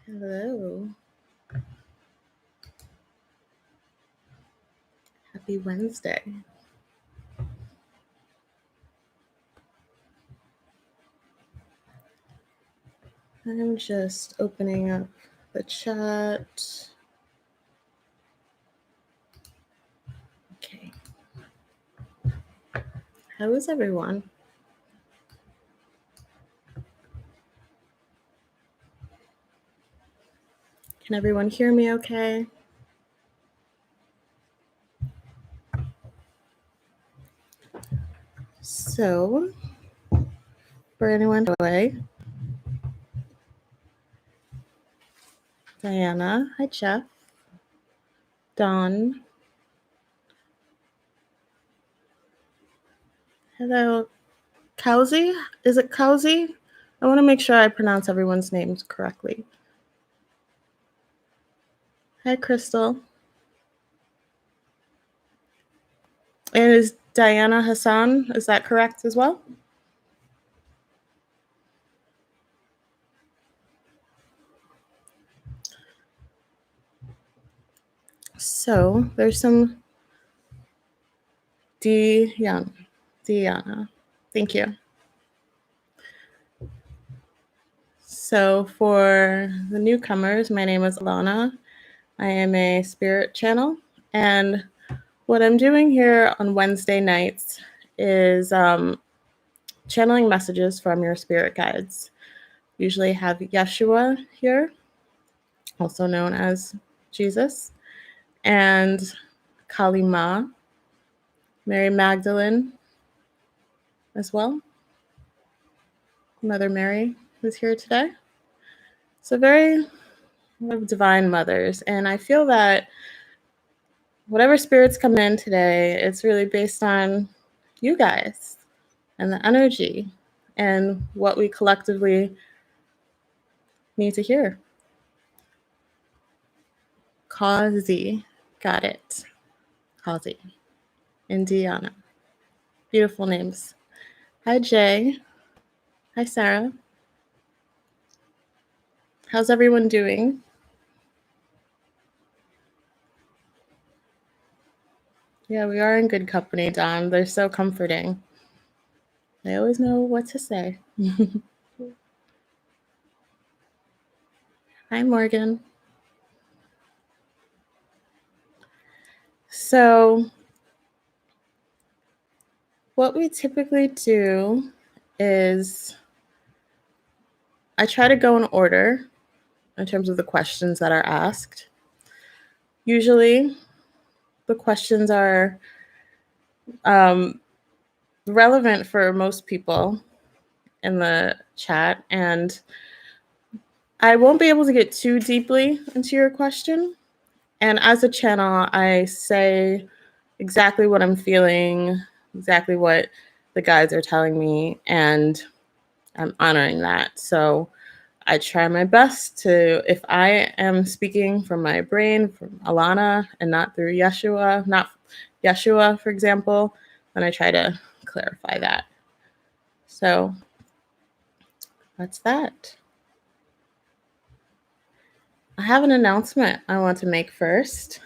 Hello. Happy Wednesday. I'm just opening up the chat. Okay. How is everyone? Can everyone hear me okay? So, for anyone away, Diana, hi Jeff, Dawn, hello, Kowsey, is it Kowsey? I want to make sure I pronounce everyone's names correctly. Hi Crystal. And is Diana Hassan, is that correct as well? So there's some Diana. Thank you. So for the newcomers, my name is Alana. I am a spirit channel, and what I'm doing here on Wednesday nights is channeling messages from your spirit guides. Usually have Yeshua here, also known as Jesus, and Kali Ma, Mary Magdalene as well. Mother Mary is here today. So very divine mothers, and I feel that whatever spirits come in today, it's really based on you guys and the energy and what we collectively need to hear. Kazi, got it. Kazi and Diana. Beautiful names. Hi, Jay. Hi, Sarah. How's everyone doing? Yeah, we are in good company, Don. They're so comforting. They always know what to say. Hi, Morgan. So, what we typically do is I try to go in order in terms of the questions that are asked. Usually, the questions are relevant for most people in the chat, and I won't be able to get too deeply into your question. And as a channel, I say exactly what I'm feeling, exactly what the guides are telling me, and I'm honoring that. So I try my best to, if I am speaking from my brain, from Alana, and not through Yeshua, not Yeshua, for example, then I try to clarify that. So that's that. I have an announcement I want to make first,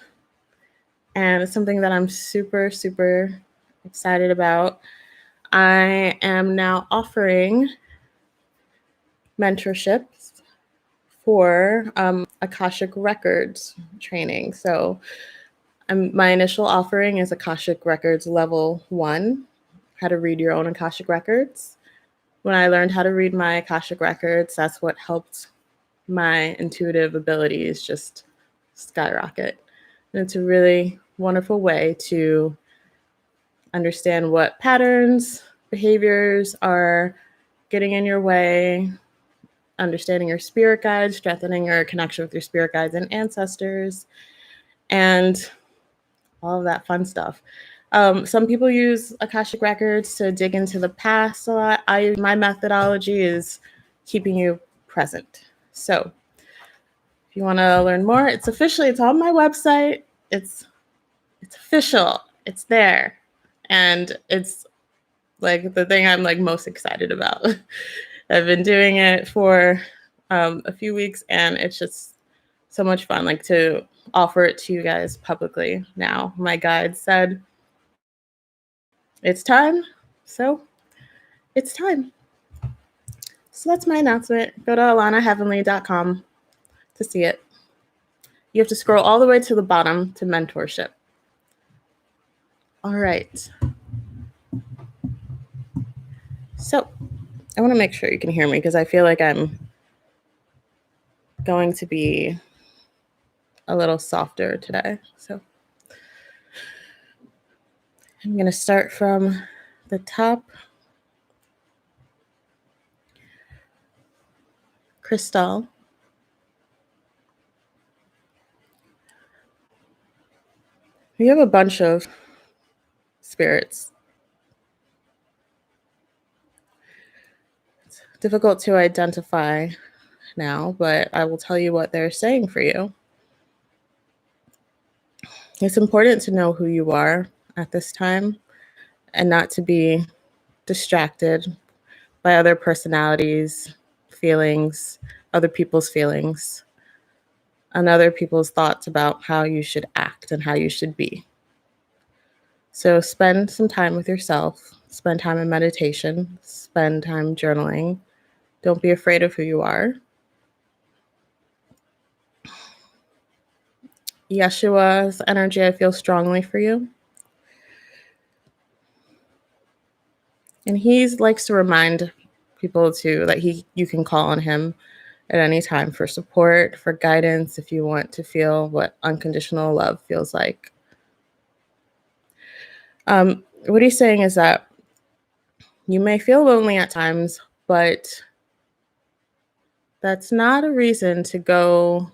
and it's something that I'm super, super excited about. I am now offering mentorships for Akashic Records training. So my initial offering is Akashic Records Level 1, how to read your own Akashic Records. When I learned how to read my Akashic Records, that's what helped my intuitive abilities just skyrocket. And it's a really wonderful way to understand what patterns, behaviors are getting in your way, understanding your spirit guides, strengthening your connection with your spirit guides and ancestors, and all of that fun stuff. Some people use Akashic Records to dig into the past a lot. My methodology is keeping you present. So if you want to learn more, it's on my website. It's official. It's there. And it's like the thing I'm like most excited about. I've been doing it for a few weeks, and it's just so much fun, like, to offer it to you guys publicly now. My guide said it's time, so it's time. So that's my announcement. Go to alanaheavenly.com to see it. You have to scroll all the way to the bottom to mentorship. All right. So I want to make sure you can hear me because I feel like I'm going to be a little softer today. So I'm going to start from the top. Crystal. We have a bunch of spirits. It's difficult to identify now, but I will tell you what they're saying for you. It's important to know who you are at this time and not to be distracted by other personalities, feelings, other people's feelings, and other people's thoughts about how you should act and how you should be. So spend some time with yourself, spend time in meditation, spend time journaling. Don't be afraid of who you are. Yeshua's energy, I feel strongly for you. And he likes to remind people too that you can call on him at any time for support, for guidance, if you want to feel what unconditional love feels like. What he's saying is that you may feel lonely at times, but that's not a reason to go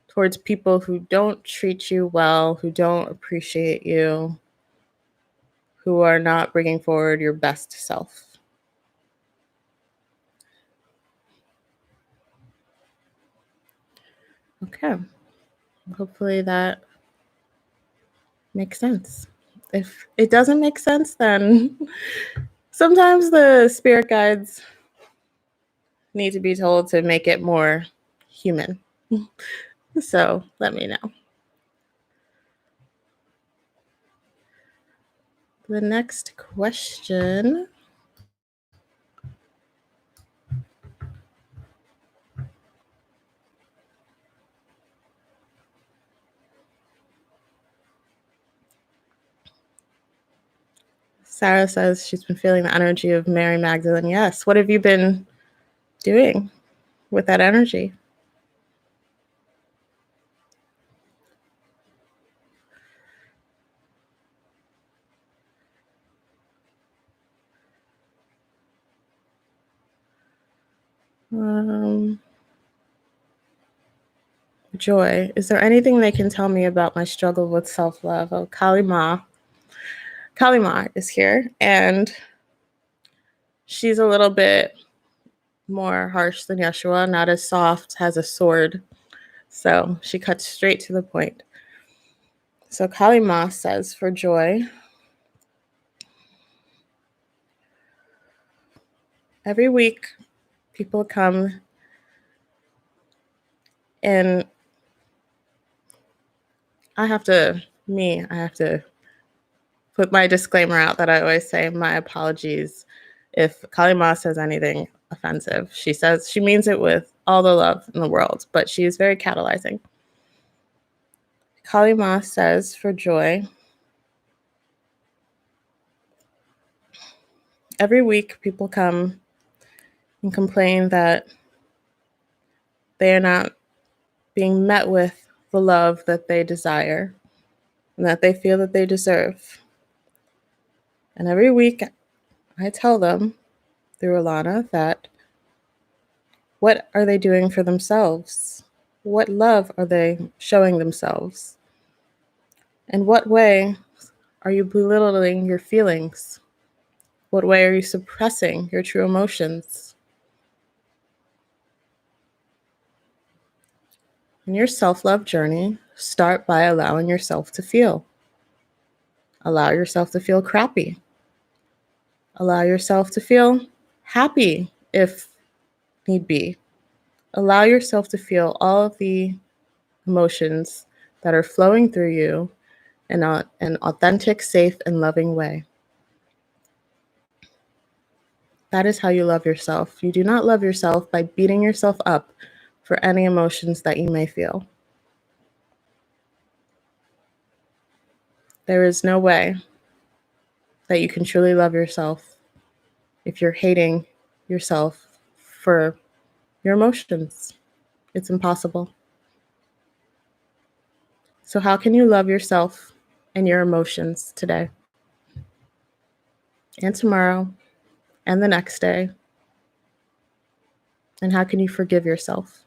towards people who don't treat you well, who don't appreciate you, who are not bringing forward your best self. Okay. Hopefully that makes sense. If it doesn't make sense, then sometimes the spirit guides need to be told to make it more human. So let me know. The next question. Sarah says she's been feeling the energy of Mary Magdalene. Yes. What have you been doing with that energy? Joy. Is there anything they can tell me about my struggle with self-love? Oh, Kali Ma. Kali Ma is here, and she's a little bit more harsh than Yeshua, not as soft, has a sword. So she cuts straight to the point. So Kali Ma says for Joy, every week people come and I have to put my disclaimer out that I always say, my apologies if Kali Ma says anything offensive. She means it with all the love in the world, but she is very catalyzing. Kali Ma says for Joy, every week people come and complain that they are not being met with the love that they desire and that they feel that they deserve. And every week I tell them through Alana that what are they doing for themselves? What love are they showing themselves? In what way are you belittling your feelings? What way are you suppressing your true emotions? In your self-love journey, start by allowing yourself to feel. Allow yourself to feel crappy. Allow yourself to feel happy if need be. Allow yourself to feel all of the emotions that are flowing through you in an authentic, safe, and loving way. That is how you love yourself. You do not love yourself by beating yourself up for any emotions that you may feel. There is no way that you can truly love yourself if you're hating yourself for your emotions. It's impossible. So, how can you love yourself and your emotions today and tomorrow and the next day? And how can you forgive yourself?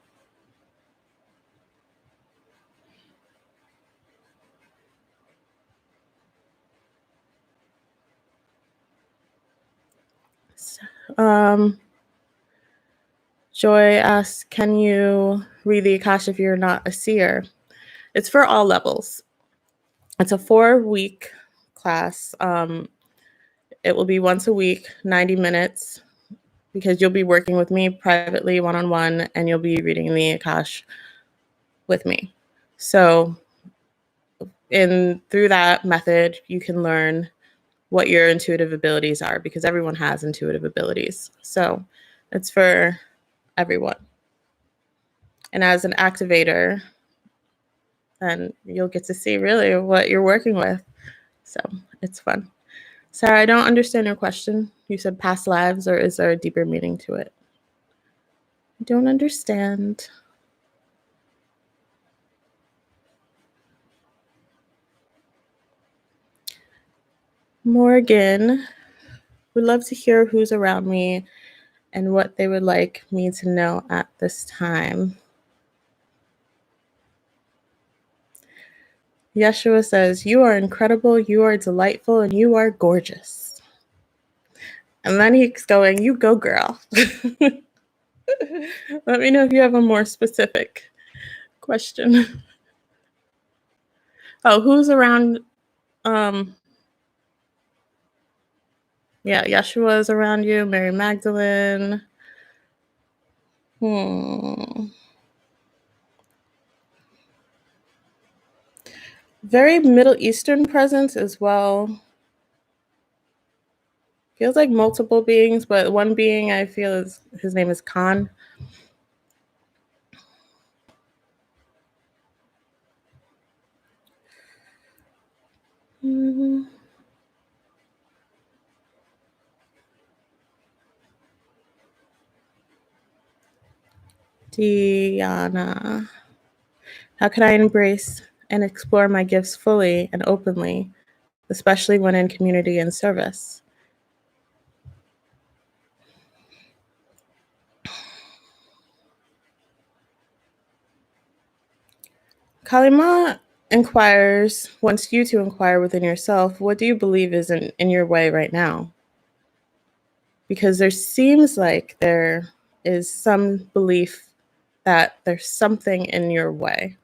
Um, Joy asks, can you read the Akash if you're not a seer? It's for all levels. It's a 4-week class. It will be once a week, 90 minutes, because you'll be working with me privately, one-on-one, and you'll be reading the Akash with me. So through that method, you can learn what your intuitive abilities are, because everyone has intuitive abilities. So it's for everyone. And as an activator, then you'll get to see really what you're working with. So it's fun. Sarah, I don't understand your question. You said past lives, or is there a deeper meaning to it? I don't understand. Morgan would love to hear who's around me and what they would like me to know at this time. Yeshua says, you are incredible, you are delightful, and you are gorgeous. And then he's going, you go, girl. Let me know if you have a more specific question. Oh, who's around? Yeah, Yeshua is around you, Mary Magdalene. Very Middle Eastern presence as well. Feels like multiple beings, but one being I feel is his name is Khan. Diana. How can I embrace and explore my gifts fully and openly, especially when in community and service? Kalima wants you to inquire within yourself, what do you believe is in your way right now? Because there seems like there is some belief that there's something in your way.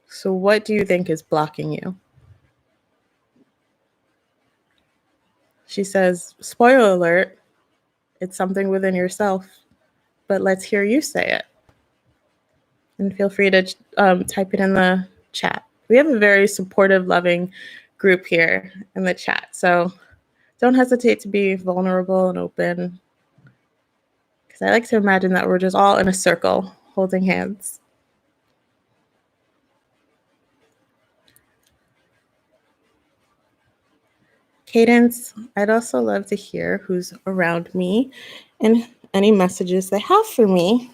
So what do you think is blocking you? She says, spoiler alert, it's something within yourself, but let's hear you say it. And feel free to type it in the chat. We have a very supportive, loving group here in the chat. So don't hesitate to be vulnerable and open, because I like to imagine that we're just all in a circle holding hands. Cadence, I'd also love to hear who's around me and any messages they have for me.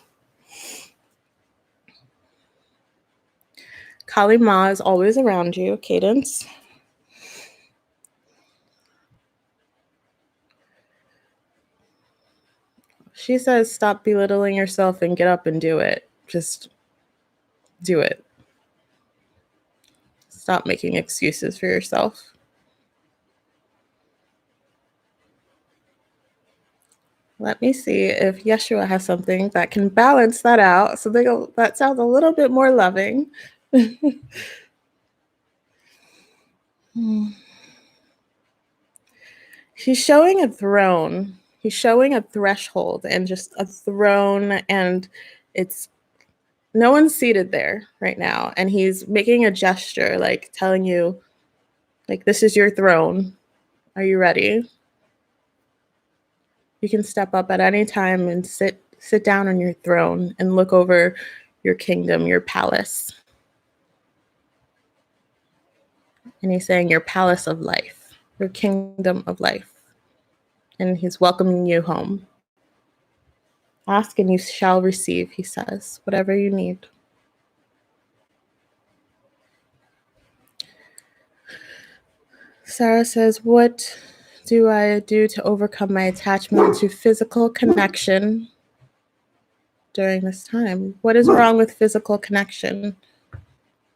Kali Ma is always around you, Cadence. She says, stop belittling yourself and get up and do it. Just do it. Stop making excuses for yourself. Let me see if Yeshua has something that can balance that out. So that sounds a little bit more loving. She's showing a throne. He's showing a threshold and just a throne, and it's no one's seated there right now. And he's making a gesture, like telling you, like, this is your throne. Are you ready? You can step up at any time and sit down on your throne and look over your kingdom, your palace. And he's saying your palace of life, your kingdom of life. And he's welcoming you home. Ask and you shall receive, he says, whatever you need. Sarah says, what do I do to overcome my attachment to physical connection during this time? What is wrong with physical connection?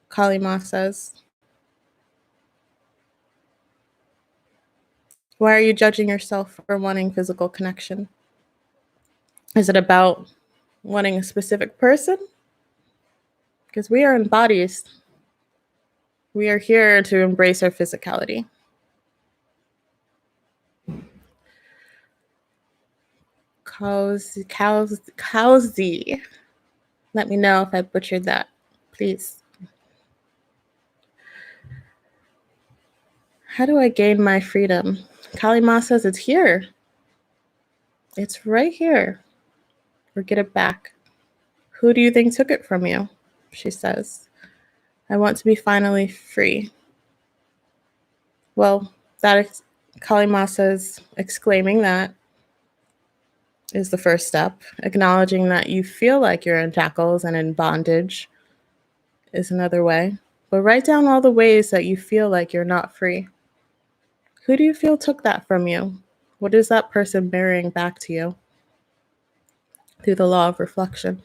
Kali Ma says. Why are you judging yourself for wanting physical connection? Is it about wanting a specific person? Because we are in bodies. We are here to embrace our physicality. Cowsy. Let me know if I butchered that, please. How do I gain my freedom? Kali Ma says it's here. It's right here. Or get it back. Who do you think took it from you? She says. I want to be finally free. Well, Kali Ma says exclaiming that is the first step. Acknowledging that you feel like you're in shackles and in bondage is another way. But write down all the ways that you feel like you're not free. Who do you feel took that from you? What is that person bearing back to you? Through the law of reflection.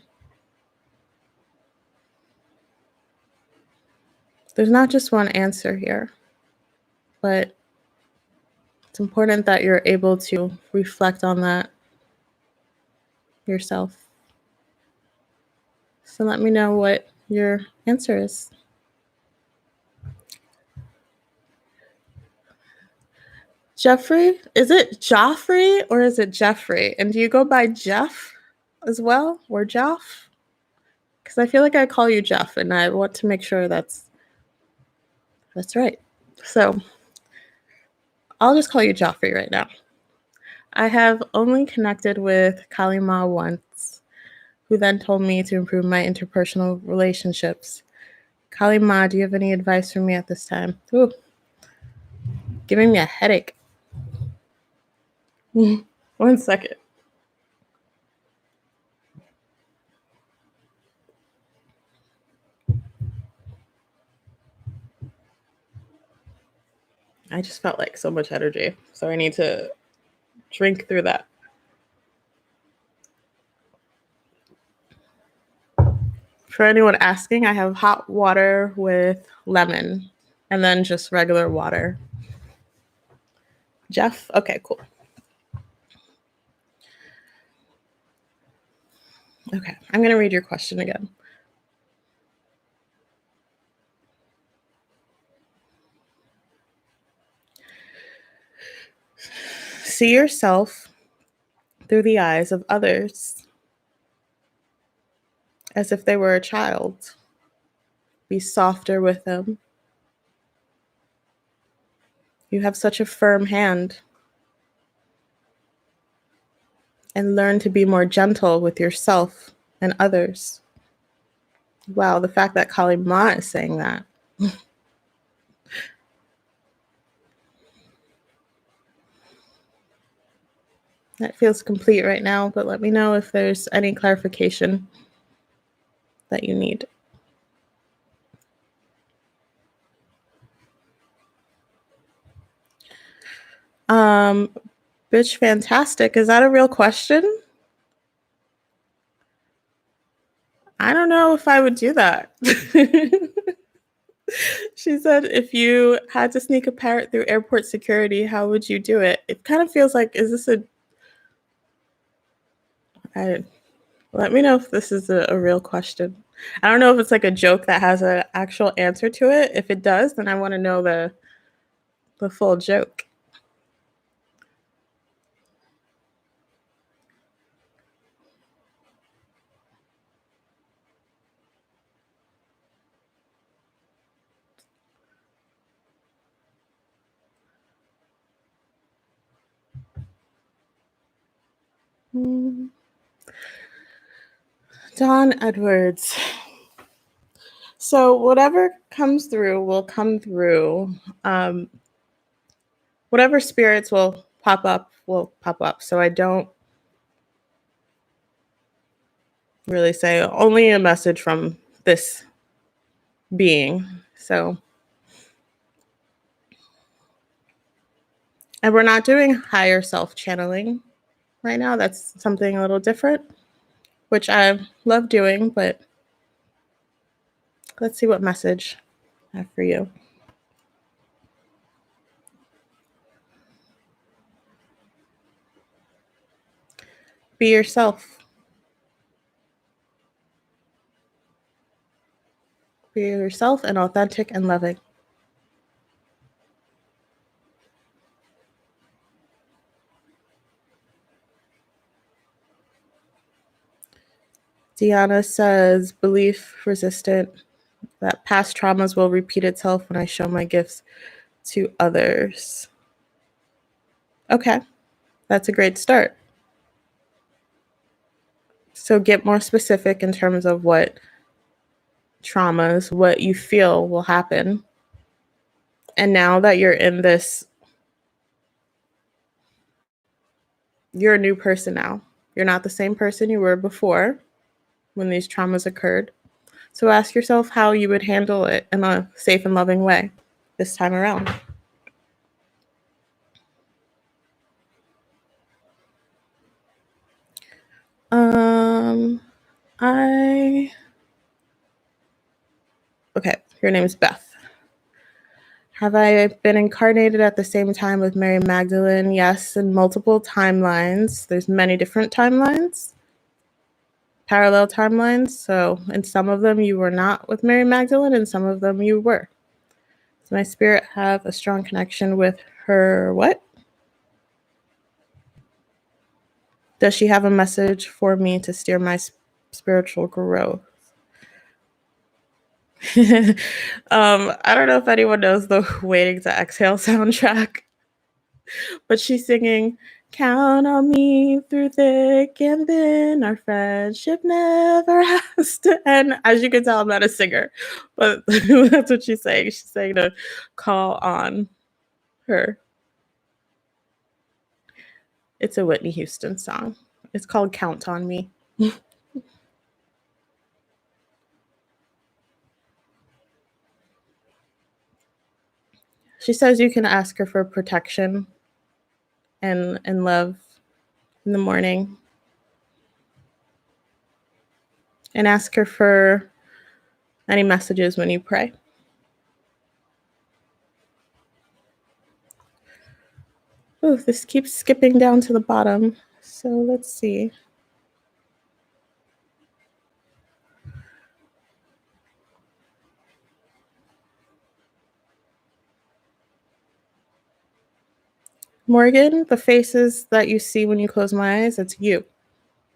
There's not just one answer here, but it's important that you're able to reflect on that yourself. So let me know what your answer is. Jeffrey? Is it Joffrey or is it Jeffrey? And do you go by Jeff as well, or Jeff? Because I feel like I call you Jeff, and I want to make sure that's right. So I'll just call you Joffrey right now. I have only connected with Kali Ma once, who then told me to improve my interpersonal relationships. Kali Ma, do you have any advice for me at this time? Ooh, giving me a headache. 1 second. I just felt like so much energy, so I need to drink through that. For anyone asking, I have hot water with lemon and then just regular water. Jeff? Okay, cool. Okay, I'm going to read your question again. See yourself through the eyes of others as if they were a child. Be softer with them. You have such a firm hand. And learn to be more gentle with yourself and others. Wow, the fact that Kali Ma is saying that. That feels complete right now, but let me know if there's any clarification that you need. Bitch fantastic. Is that a real question? I don't know if I would do that. She said, if you had to sneak a parrot through airport security, how would you do it? It kind of feels like, is this let me know if this is a real question. I don't know if it's like a joke that has an actual answer to it. If it does, then I want to know the full joke. Don Edwards. So whatever comes through will come through. Whatever spirits will pop up will pop up. So I don't really say only a message from this being. So, and we're not doing higher self channeling right now. That's something a little different, which I love doing, but let's see what message I have for you. Be yourself. Be yourself and authentic and loving. Deanna says, belief resistant, that past traumas will repeat itself when I show my gifts to others. Okay, that's a great start. So get more specific in terms of what traumas, what you feel will happen. And now that you're in this, you're a new person now. You're not the same person you were before when these traumas occurred. So ask yourself how you would handle it in a safe and loving way this time around. Okay, your name is Beth. Have I been incarnated at the same time with Mary Magdalene? Yes, in multiple timelines. There's many different timelines, parallel timelines. So in some of them you were not with Mary Magdalene, and some of them you were. Does my spirit have a strong connection with her what? Does she have a message for me to steer my spiritual growth? I don't know if anyone knows the Waiting to Exhale soundtrack, but she's singing, count on me through thick and thin, our friendship never has to end. As you can tell, I'm not a singer, but that's what she's saying. She's saying to call on her. It's a Whitney Houston song. It's called Count on Me. She says you can ask her for protection and love in the morning. And ask her for any messages when you pray. Oh, this keeps skipping down to the bottom. So let's see. Morgan, the faces that you see when you close my eyes, that's you.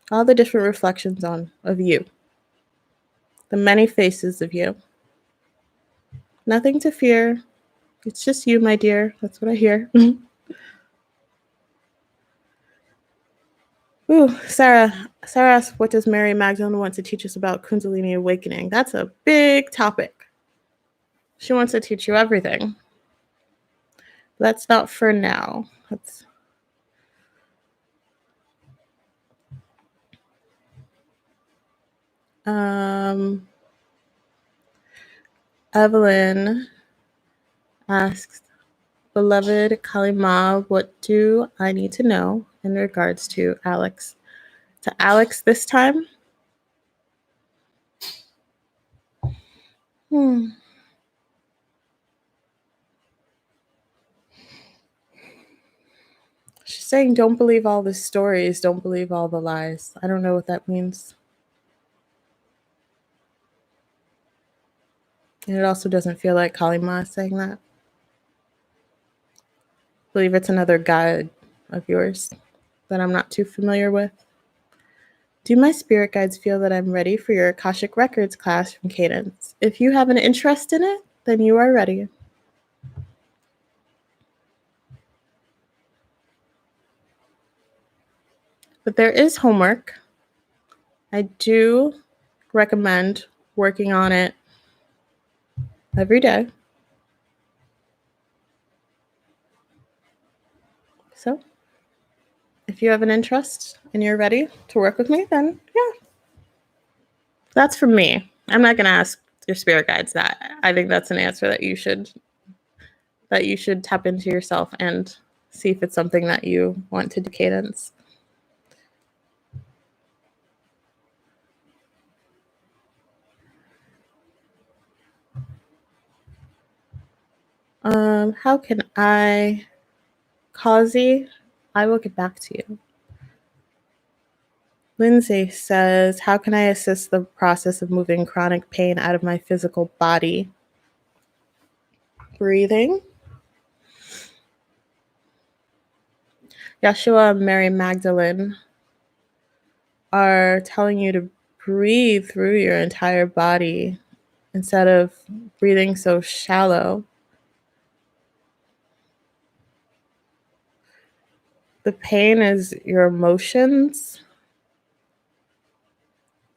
All the different reflections of you. The many faces of you. Nothing to fear. It's just you, my dear. That's what I hear. Ooh, Sarah asked, what does Mary Magdalene want to teach us about Kundalini awakening? That's a big topic. She wants to teach you everything. That's not for now. That's Evelyn asks, beloved Kalima, what do I need to know in regards to Alex? To Alex this time? She's saying, don't believe all the stories, don't believe all the lies. I don't know what that means. And it also doesn't feel like Kalima is saying that. I believe it's another guide of yours that I'm not too familiar with. Do my spirit guides feel that I'm ready for your Akashic Records class from Cadence? If you have an interest in it, then you are ready. But there is homework. I do recommend working on it every day. So if you have an interest and you're ready to work with me, then yeah, that's for me. I'm not going to ask your spirit guides that. I think that's an answer that you should tap into yourself and see if it's something that you want to do cadence. How can I, Kazi? I will get back to you. Lindsay says, how can I assist the process of moving chronic pain out of my physical body? Breathing. Yeshua and Mary Magdalene are telling you to breathe through your entire body instead of breathing so shallow. The pain is your emotions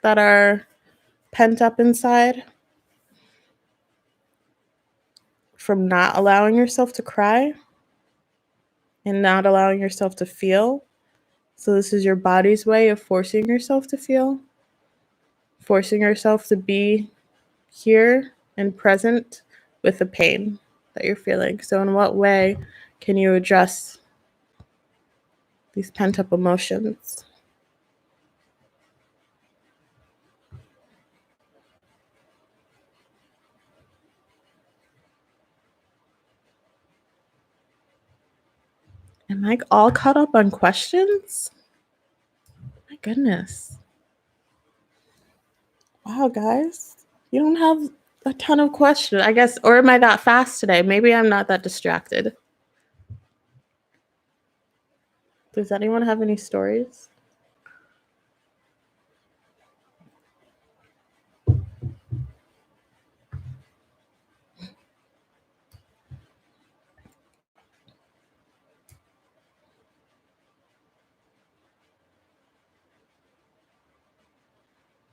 that are pent up inside from not allowing yourself to cry and not allowing yourself to feel. So this is your body's way of forcing yourself to feel, forcing yourself to be here and present with the pain that you're feeling. So in what way can you address these pent up emotions? Am I all caught up on questions? My goodness. Wow, guys. You don't have a ton of questions, I guess. Or am I that fast today? Maybe I'm not that distracted. Does anyone have any stories?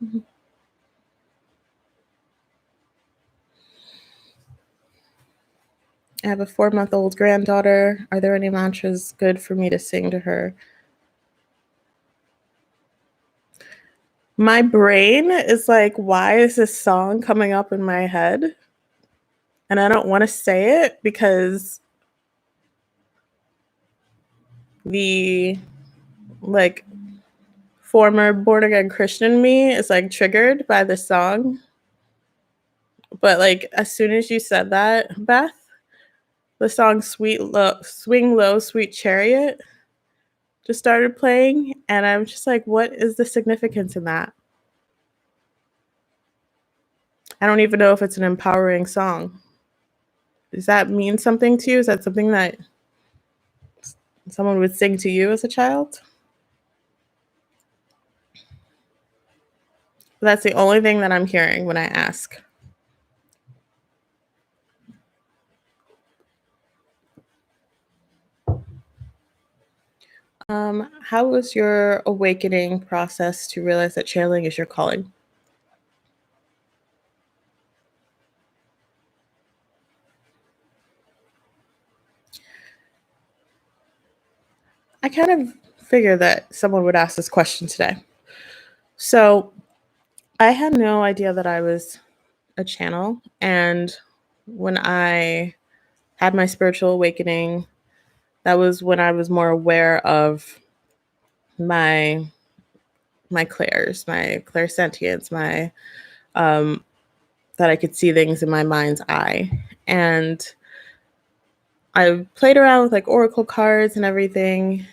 Mhm. I have a 4-month-old granddaughter. Are there any mantras good for me to sing to her? My brain is like, why is this song coming up in my head? And I don't want to say it because the like former born again Christian me is like triggered by the song. But like as soon as you said that, Beth, the song Swing Low, Sweet Chariot just started playing. And I'm just like, what is the significance in that? I don't even know if it's an empowering song. Does that mean something to you? Is that something that someone would sing to you as a child? That's the only thing that I'm hearing when I ask. How was your awakening process to realize that channeling is your calling? I kind of figured that someone would ask this question today. So I had no idea that I was a channel. And when I had my spiritual awakening, that was when I was more aware of my clairs, my clairsentience, my that I could see things in my mind's eye. And I played around with like oracle cards and everything.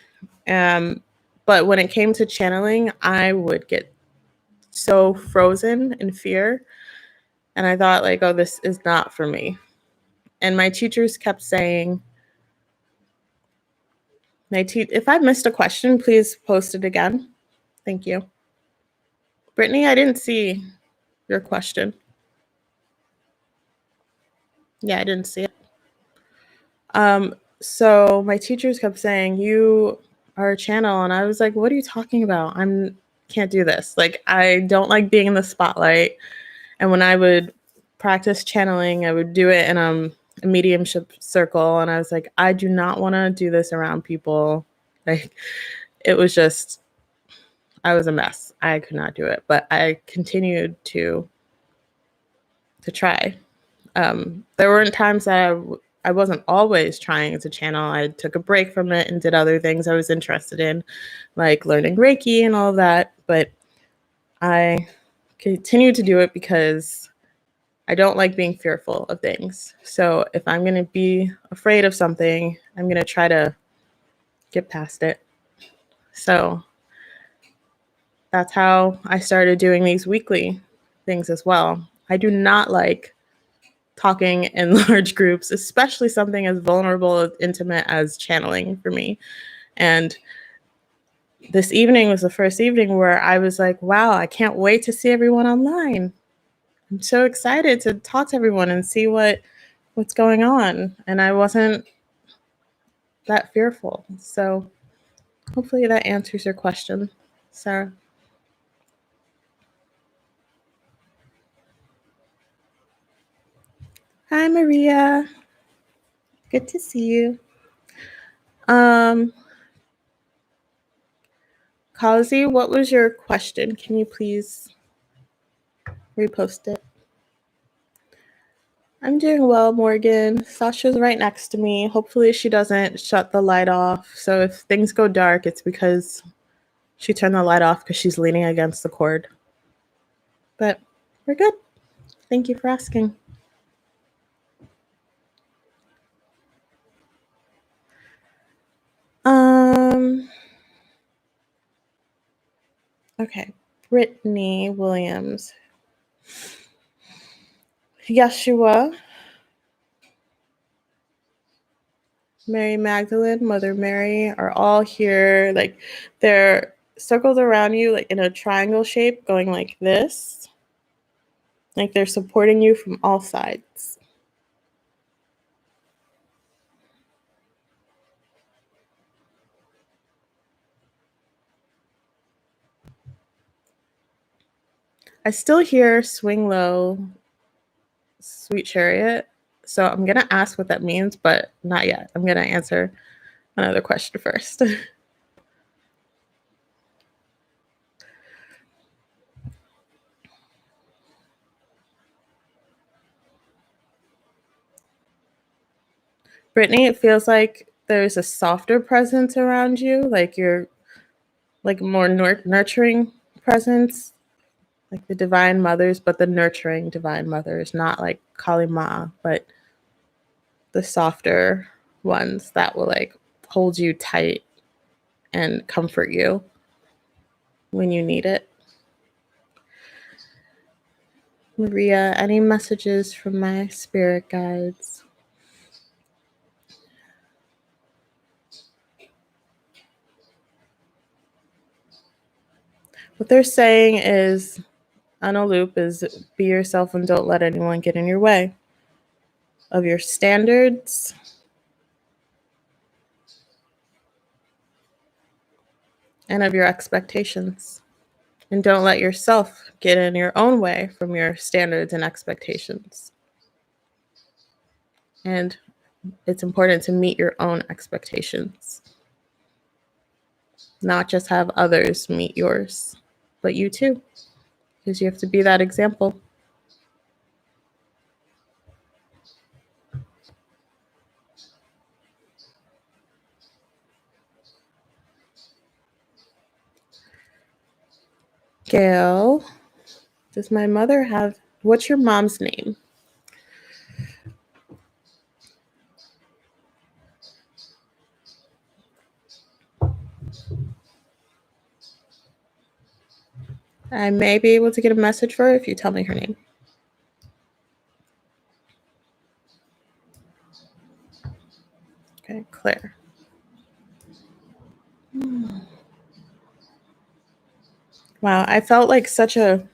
But when it came to channeling, I would get so frozen in fear. And I thought like, oh, this is not for me. And my teachers kept saying, if I missed a question, please post it again. Thank you. Brittany, I didn't see your question. Yeah, I didn't see it. So my teachers kept saying, you are a channel. And I was like, what are you talking about? can't do this. Like, I don't like being in the spotlight. And when I would practice channeling, I would do it in a mediumship circle. And I was like, I do not want to do this around people. Like, it was just, I was a mess. I could not do it, but I continued to try. There weren't times that I wasn't always trying to channel. I took a break from it and did other things I was interested in, like learning Reiki and all of that. But I continued to do it because I don't like being fearful of things. So if I'm going to be afraid of something, I'm going to try to get past it. So that's how I started doing these weekly things as well. I do not like talking in large groups, especially something as vulnerable and intimate as channeling for me. And this evening was the first evening where I was like, wow, I can't wait to see everyone online. I'm so excited to talk to everyone and see what's going on. And I wasn't that fearful. So hopefully that answers your question, Sarah. Hi, Maria. Good to see you. Kazi, what was your question? Can you please repost it? I'm doing well, Morgan. Sasha's right next to me. Hopefully she doesn't shut the light off. So if things go dark, it's because she turned the light off because she's leaning against the cord. But we're good. Thank you for asking. Okay. Brittany Williams. Yeshua. Mary Magdalene, Mother Mary are all here. Like, they're circled around you, like in a triangle shape, going like this. Like they're supporting you from all sides. I still hear swing low, sweet chariot. So I'm going to ask what that means, but not yet. I'm going to answer another question first. Brittany, it feels like there's a softer presence around you, like you're like more nurturing presence, like the divine mothers, but the nurturing divine mothers, not like Kali Ma, but the softer ones that will like hold you tight and comfort you when you need it. Maria, any messages from my spirit guides? What they're saying is, on a loop, is be yourself and don't let anyone get in your way of your standards and of your expectations. And don't let yourself get in your own way from your standards and expectations. And it's important to meet your own expectations, not just have others meet yours, but you too, because you have to be that example. Gail, does my mother have, what's your mom's name? I may be able to get a message for her if you tell me her name. Okay, Claire. Wow, I felt like such a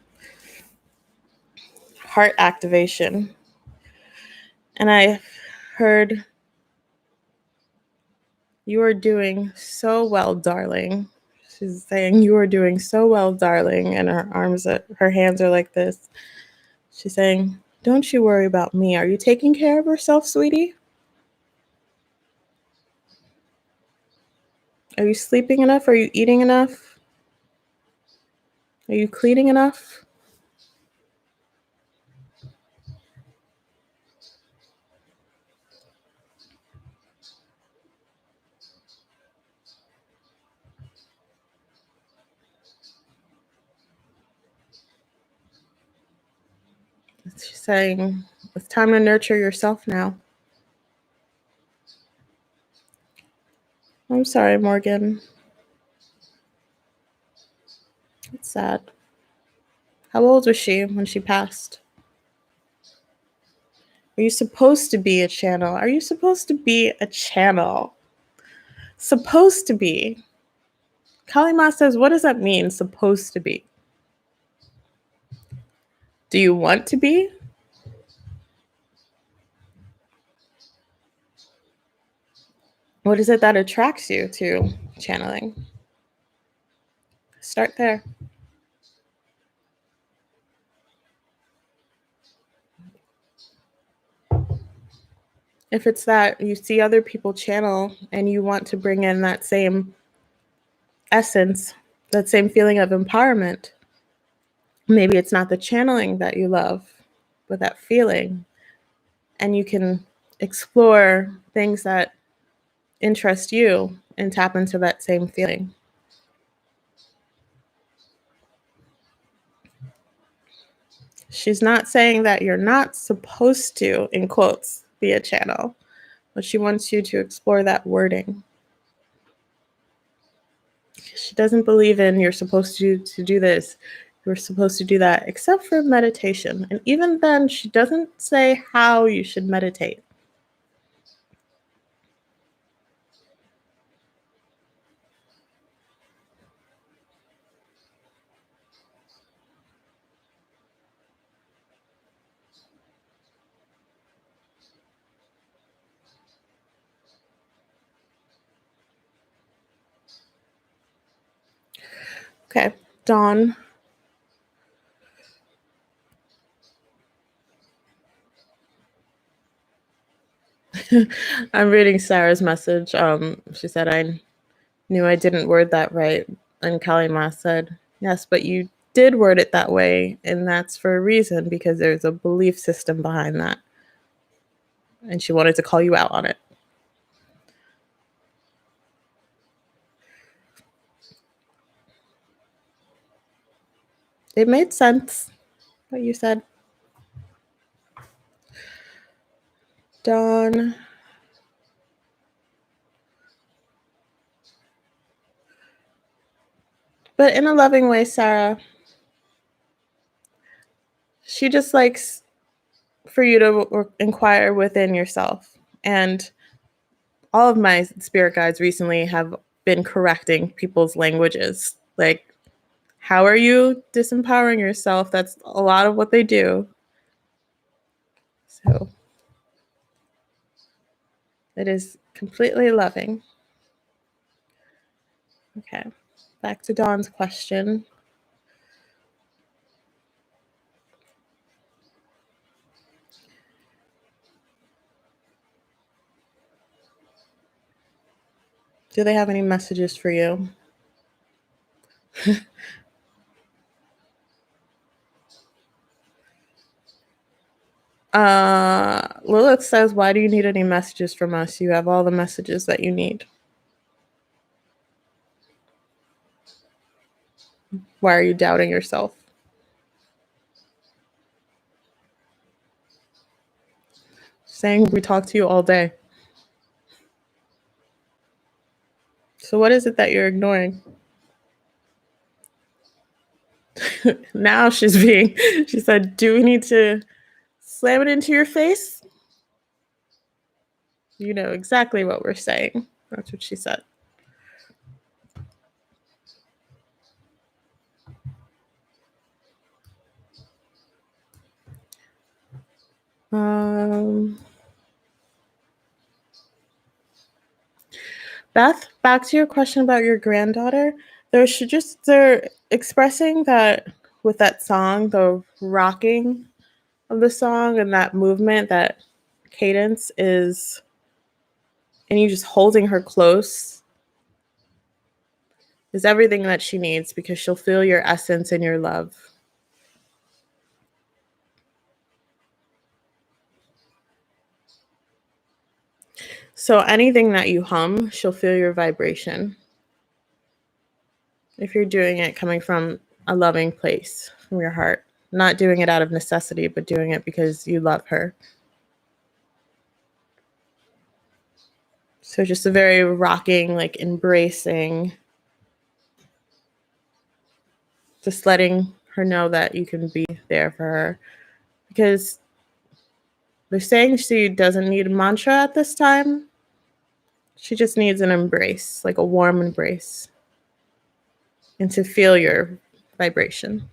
heart activation. And I heard, you are doing so well, darling. She's saying, "You are doing so well, darling." And her hands are like this. She's saying, "Don't you worry about me. Are you taking care of yourself, sweetie? Are you sleeping enough? Are you eating enough? Are you cleaning enough?" She's saying, "It's time to nurture yourself now." I'm sorry, Morgan. It's sad. How old was she when she passed? Are you supposed to be a channel? Are you supposed to be a channel? Supposed to be. Kalima says, what does that mean, supposed to be? Do you want to be? What is it that attracts you to channeling? Start there. If it's that you see other people channel and you want to bring in that same essence, that same feeling of empowerment, maybe it's not the channeling that you love, but that feeling. And you can explore things that interest you and tap into that same feeling. She's not saying that you're not supposed to, in quotes, be a channel, but she wants you to explore that wording. She doesn't believe in you're supposed to do this, you're supposed to do that, except for meditation. And even then, she doesn't say how you should meditate. Okay, Dawn. I'm reading Sarah's message. She said, I knew I didn't word that right. And Kalima said, yes, but you did word it that way. And that's for a reason, because there's a belief system behind that. And she wanted to call you out on it. It made sense what you said. Dawn. But in a loving way, Sarah. She just likes for you to inquire within yourself. And all of my spirit guides recently have been correcting people's languages. Like, how are you disempowering yourself? That's a lot of what they do. So it is completely loving. Okay, back to Dawn's question. Do they have any messages for you? Lilith says, why do you need any messages from us? You have all the messages that you need. Why are you doubting yourself? Saying we talk to you all day. So what is it that you're ignoring? Now she said, do we need to slam it into your face? You know exactly what we're saying. That's what she said. Beth, back to your question about your granddaughter. they're expressing that with that song, the rocking of the song and that movement, that cadence is, and you just holding her close is everything that she needs, because she'll feel your essence and your love. So anything that you hum, she'll feel your vibration. If you're doing it coming from a loving place, from your heart, not doing it out of necessity, but doing it because you love her. So just a very rocking, like embracing, just letting her know that you can be there for her. Because they're saying she doesn't need a mantra at this time. She just needs an embrace, like a warm embrace, and to feel your vibration.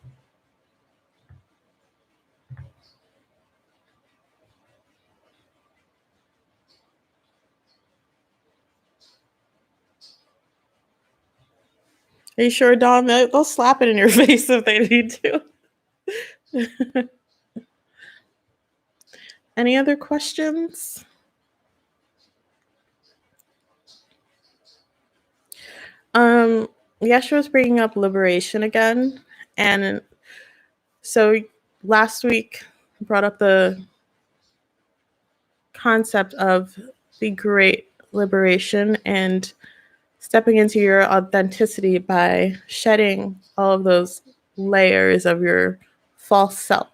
Are you sure, Dawn? They'll slap it in your face if they need to. Any other questions? Yeshua's bringing up liberation again. And so last week brought up the concept of the great liberation and stepping into your authenticity by shedding all of those layers of your false self.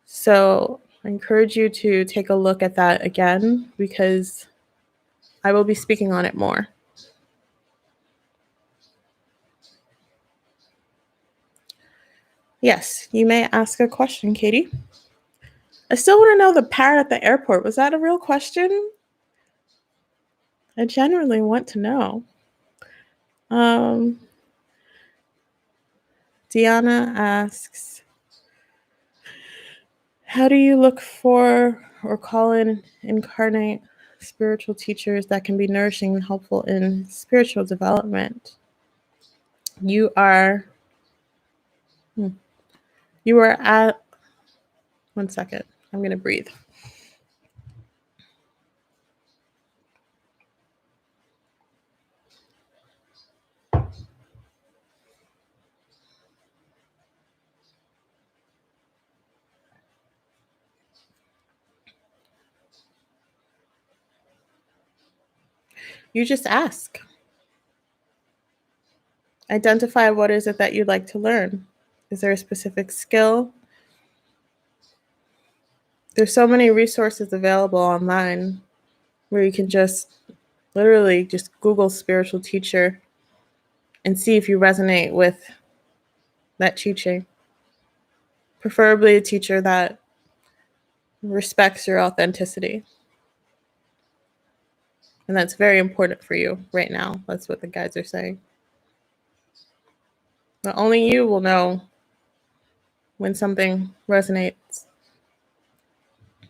So I encourage you to take a look at that again, because I will be speaking on it more. Yes, you may ask a question, Katie. I still want to know the parrot at the airport. Was that a real question? I genuinely want to know. Deanna asks, how do you look for or call in incarnate spiritual teachers that can be nourishing and helpful in spiritual development? You are at, one second, I'm going to breathe. You just ask. Identify what is it that you'd like to learn. Is there a specific skill? There's so many resources available online where you can just literally just Google spiritual teacher and see if you resonate with that teaching. Preferably a teacher that respects your authenticity. And that's very important for you right now. That's what the guides are saying. But only you will know when something resonates.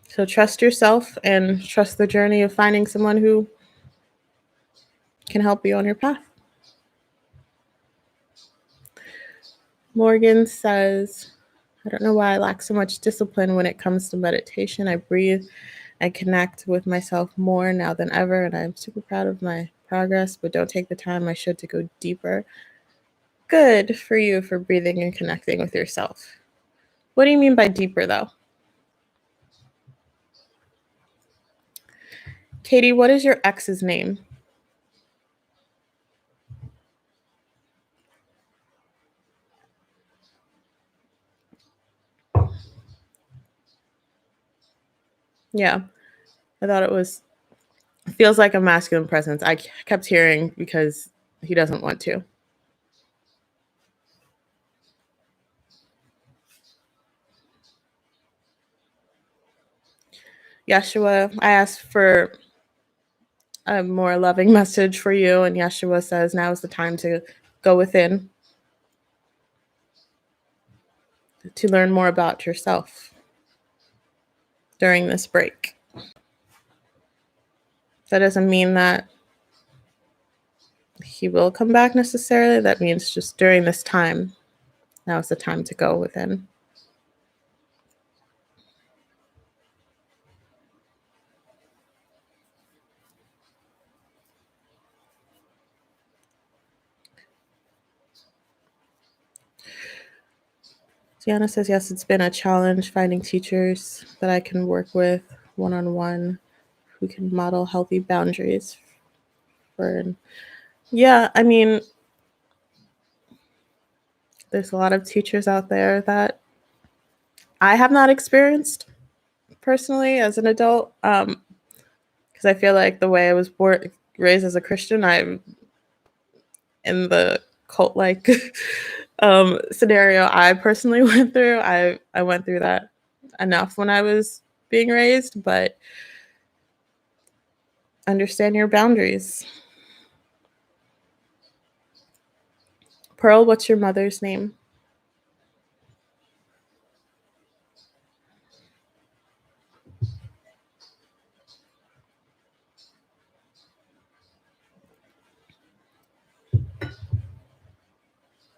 So trust yourself and trust the journey of finding someone who can help you on your path. Morgan says, I don't know why I lack so much discipline when it comes to meditation. I breathe and connect with myself more now than ever, and I'm super proud of my progress, but don't take the time I should to go deeper. Good for you for breathing and connecting with yourself. What do you mean by deeper, though? Katie, what is your ex's name? Yeah, I thought it feels like a masculine presence. I kept hearing because he doesn't want to. Yeshua, I asked for a more loving message for you, and Yeshua says now is the time to go within to learn more about yourself during this break. That doesn't mean that he will come back necessarily. That means just during this time, now is the time to go within. Diana says, yes, it's been a challenge finding teachers that I can work with one-on-one who can model healthy boundaries for. Yeah, I mean, there's a lot of teachers out there that I have not experienced personally as an adult, because I feel like the way I was raised as a Christian, I'm in the cult-like scenario I personally went through. I went through that enough when I was being raised, but understand your boundaries. Pearl, what's your mother's name?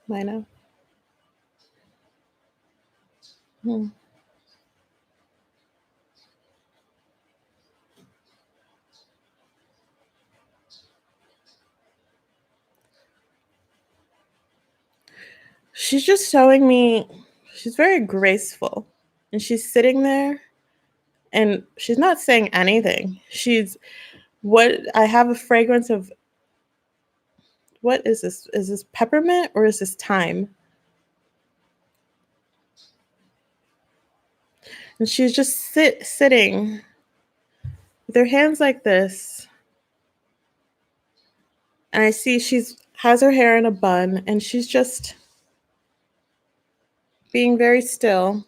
Lina. Hmm. She's just showing me she's very graceful, and she's sitting there and she's not saying anything. She's what I have a fragrance of. What is this? Is this peppermint or is this thyme? And she's just sitting with her hands like this. And I see she's has her hair in a bun and she's just being very still.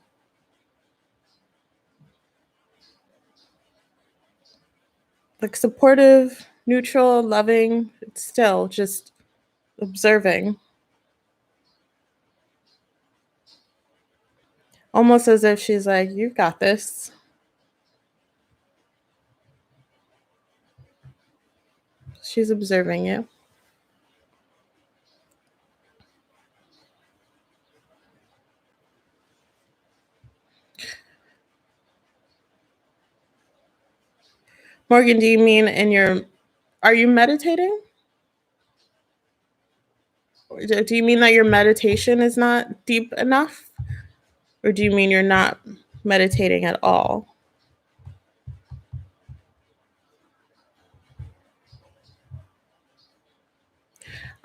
Like supportive, neutral, loving, still just observing. Almost as if she's like, you've got this. She's observing you. Morgan, do you mean are you meditating? Do you mean that your meditation is not deep enough? Or do you mean you're not meditating at all?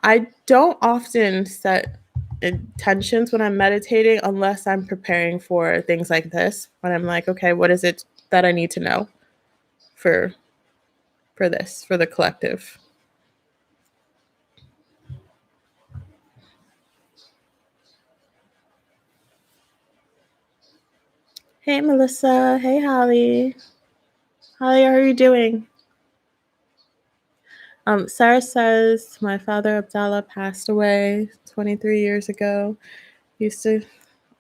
I don't often set intentions when I'm meditating unless I'm preparing for things like this. When I'm like, okay, what is it that I need to know for this, for the collective? Hey, Melissa. Hey, Holly. Holly, how are you doing? Sarah says my father Abdallah passed away 23 years ago. He used to.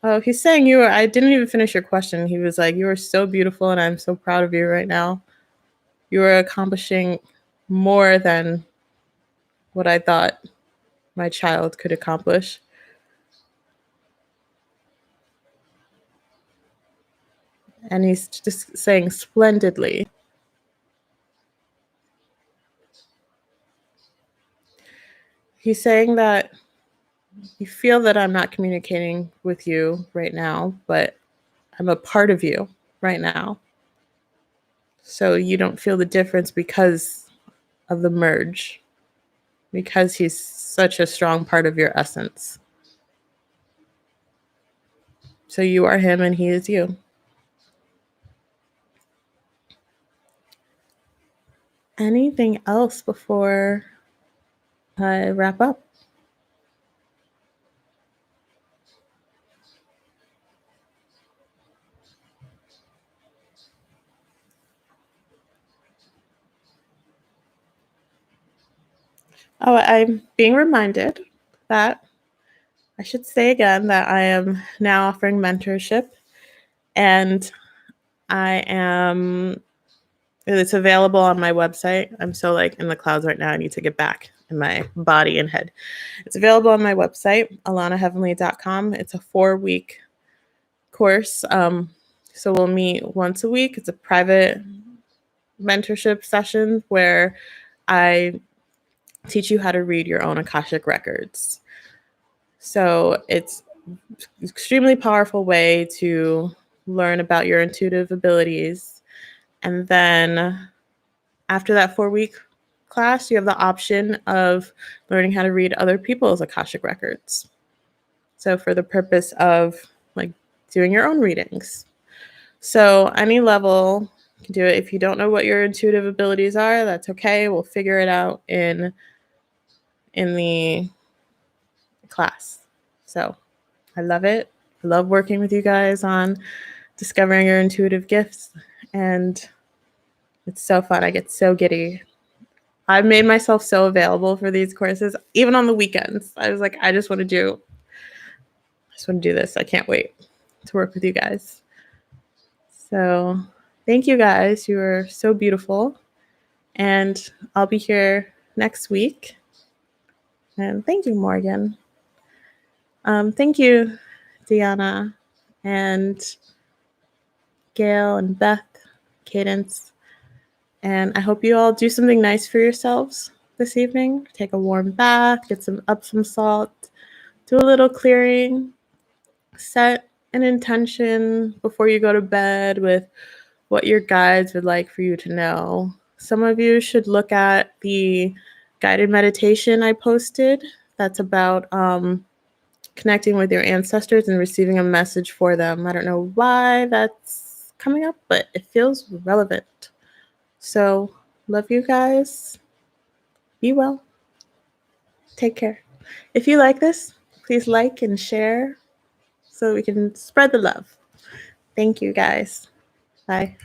Oh, he's saying you were. I didn't even finish your question. He was like, "You are so beautiful, and I'm so proud of you right now. You are accomplishing more than what I thought my child could accomplish." And he's just saying splendidly. He's saying that you feel that I'm not communicating with you right now, but I'm a part of you right now. So you don't feel the difference because of the merge, because he's such a strong part of your essence. So you are him and he is you. Anything else before I wrap up? Oh, I'm being reminded that I should say again that I am now offering mentorship, and it's available on my website. I'm so like in the clouds right now. I need to get back in my body and head. It's available on my website, alanaheavenly.com. It's a 4-week course. So we'll meet once a week. It's a private mentorship session where I teach you how to read your own Akashic records. So it's an extremely powerful way to learn about your intuitive abilities. And then after that 4-week class, you have the option of learning how to read other people's Akashic records. So for the purpose of like doing your own readings. So any level you can do it. If you don't know what your intuitive abilities are, that's okay. We'll figure it out in the class. So I love it. I love working with you guys on discovering your intuitive gifts, and it's so fun. I get so giddy. I've made myself so available for these courses, even on the weekends. I was like, I just want to do this. I can't wait to work with you guys. So thank you guys. You are so beautiful. And I'll be here next week. And thank you, Morgan. Thank you, Deanna and Gail and Beth, Cadence. And I hope you all do something nice for yourselves this evening. Take a warm bath, get some Epsom salt, do a little clearing, set an intention before you go to bed with what your guides would like for you to know. Some of you should look at the guided meditation I posted. That's about connecting with your ancestors and receiving a message for them. I don't know why that's coming up, but it feels relevant. So, love you guys. Be well. Take care. If you like this, please like and share so we can spread the love. Thank you guys. Bye.